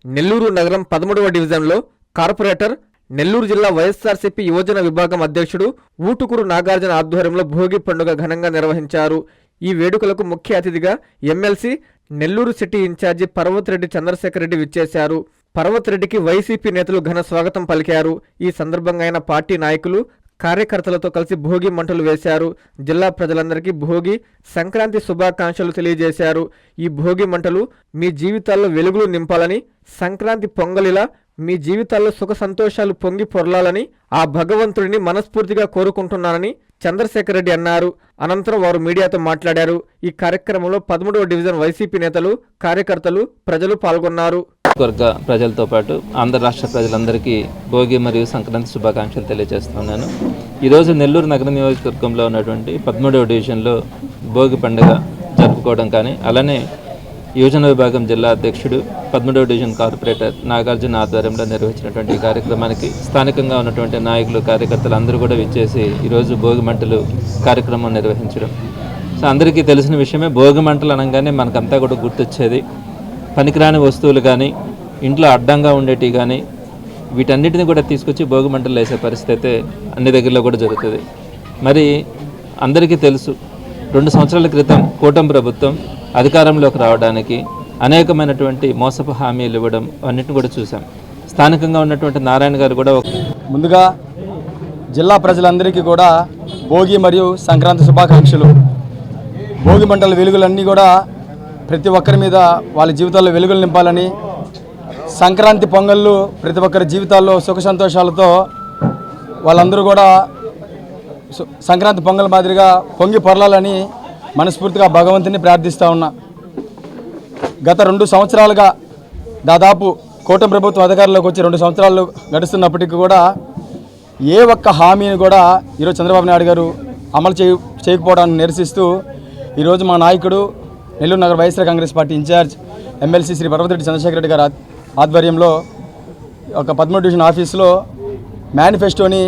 నెల్లూరు నగరం 13వ డివిజన్లో కార్పొరేటర్, నెల్లూరు జిల్లా వైఎస్ఆర్సీపీ యువజన విభాగం అధ్యక్షుడు ఊటుకూరు నాగార్జున ఆధ్వర్యంలో భోగి పండుగ ఘనంగా నిర్వహించారు. ఈ వేడుకలకు ముఖ్య అతిథిగా MLC, Nellore city incharge Parvathireddy Chandrasekhar Reddy విచ్చేశారు. పర్వతిరెడ్డికి వైసీపీ నేతలు ఘన స్వాగతం పలికారు. ఈ సందర్భంగా ఆయన పార్టీ నాయకులు, కార్యకర్తలతో కలిసి భోగి మంటలు వేశారు. జిల్లా ప్రజలందరికీ భోగి, సంక్రాంతి శుభాకాంక్షలు తెలియజేశారు. ఈ భోగి మంటలు మీ జీవితాల్లో వెలుగులు నింపాలని, సంక్రాంతి పొంగలిలా మీ జీవితాల్లో సుఖ సంతోషాలు పొంగి పొరలాలని ఆ భగవంతుడిని మనస్ఫూర్తిగా కోరుకుంటున్నానని చంద్రశేఖర్ రెడ్డి అన్నారు. అనంతరం వారు మీడియాతో మాట్లాడారు. ఈ కార్యక్రమంలో 13వ డివిజన్ వైసీపీ నేతలు, కార్యకర్తలు, ప్రజలు పాల్గొన్నారు. వర్గ ప్రజలతో పాటు ఆంధ్ర రాష్ట్ర ప్రజలందరికీ భోగి మరియు సంక్రాంతి శుభాకాంక్షలు తెలియజేస్తున్నాను. ఈరోజు నెల్లూరు నగర నియోజకవర్గంలో ఉన్నటువంటి 13వ డివిజన్లో భోగి పండుగ జరుపుకోవడం కానీ, అలానే యువజన విభాగం జిల్లా అధ్యక్షుడు, 13వ డివిజన్ కార్పొరేటర్ నాగార్జున ఆధ్వర్యంలో నిర్వహించినటువంటి ఈ కార్యక్రమానికి స్థానికంగా ఉన్నటువంటి నాయకులు, కార్యకర్తలు అందరూ కూడా విచ్చేసి ఈరోజు భోగి మంటలు కార్యక్రమం నిర్వహించడం. సో అందరికీ తెలిసిన విషయమే, భోగి మంటలు అనగానే మనకంతా కూడా గుర్తొచ్చేది పనికిరాని వస్తువులు కానీ, ఇంట్లో అడ్డంగా ఉండేటివి కానీ, వీటన్నిటిని కూడా తీసుకొచ్చి భోగి మంటలు వేసే పరిస్థితి అయితే అన్ని దగ్గరలో కూడా జరుగుతుంది. మరి అందరికీ తెలుసు, 2 సంవత్సరాల క్రితం కూటమి ప్రభుత్వం అధికారంలోకి రావడానికి అనేకమైనటువంటి మోసపు హామీలు ఇవ్వడం అన్నిటిని కూడా చూసాం. స్థానికంగా ఉన్నటువంటి నారాయణ గారు కూడా ముందుగా జిల్లా ప్రజలందరికీ కూడా భోగి మరియు సంక్రాంతి శుభాకాంక్షలు. భోగి మంటల వెలుగులన్నీ కూడా ప్రతి ఒక్కరి మీద వాళ్ళ జీవితాల్లో వెలుగులు నింపాలని, సంక్రాంతి పొంగళ్ళు ప్రతి ఒక్కరి జీవితాల్లో సుఖ సంతోషాలతో వాళ్ళందరూ కూడా సంక్రాంతి పొంగల్ మాదిరిగా పొంగి పొరలాలని మనస్ఫూర్తిగా భగవంతుని ప్రార్థిస్తూ ఉన్నా. గత 2 సంవత్సరాలుగా దాదాపు కూటమి ప్రభుత్వం అధికారంలోకి వచ్చి 2 సంవత్సరాలు గడుస్తున్నప్పటికీ కూడా ఏ ఒక్క హామీని కూడా ఈరోజు చంద్రబాబు నాయుడు గారు అమలు చేయకపోవడాన్ని నిరసిస్తూ ఈరోజు మా నాయకుడు, నెల్లూరు నగర YSR Congress party incharge MLC Shri Parvathireddy Chandrasekhar Reddy గారి ఆధ్వర్యంలో ఒక 13వ డివిజన్ ఆఫీసులో మేనిఫెస్టోని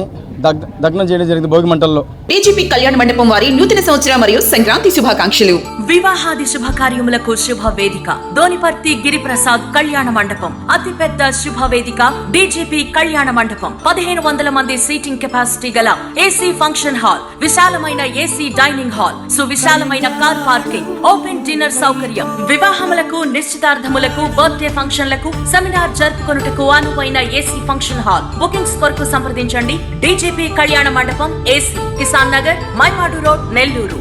దగ్నం చేయడం జరిగింది భోగి మంటల్లో. బీజేపీ కళ్యాణ మండపం వారి నూతన సంవత్సర మరియు సంక్రాంతి శుభాకాంక్షలు. వివాహాది శుభకార్యములకు శుభవేదిక దోనిపర్తి గిరిప్రసాద్ కళ్యాణ మండపం. అతిపెద్ద శుభవేదిక బీజేపీ కళ్యాణ మండపం. 1500 మంది సీటింగ్ కెపాసిటీ గల ఏసీ ఫంక్షన్ హాల్, విశాలమైన ఏసీ డైనింగ్ హాల్, సువిశాలమైన కార్ పార్కింగ్, ఓపెన్ డిన్నర్ సౌకర్యం. వివాహములకు, నిశ్చితార్థములకు, బర్త్డే ఫంక్షన్లకు, సెమినార్ జరుపుకొనుటకు అనువైన ఏసీ ఫంక్షన్ హాల్. బుకింగ్స్ కొరకు సంప్రదించండి. బీజేపీ కళ్యాణ మండపం, ఏసీ, కిసాన్ నగర్, మైపాడు రోడ్, నెల్లూరు.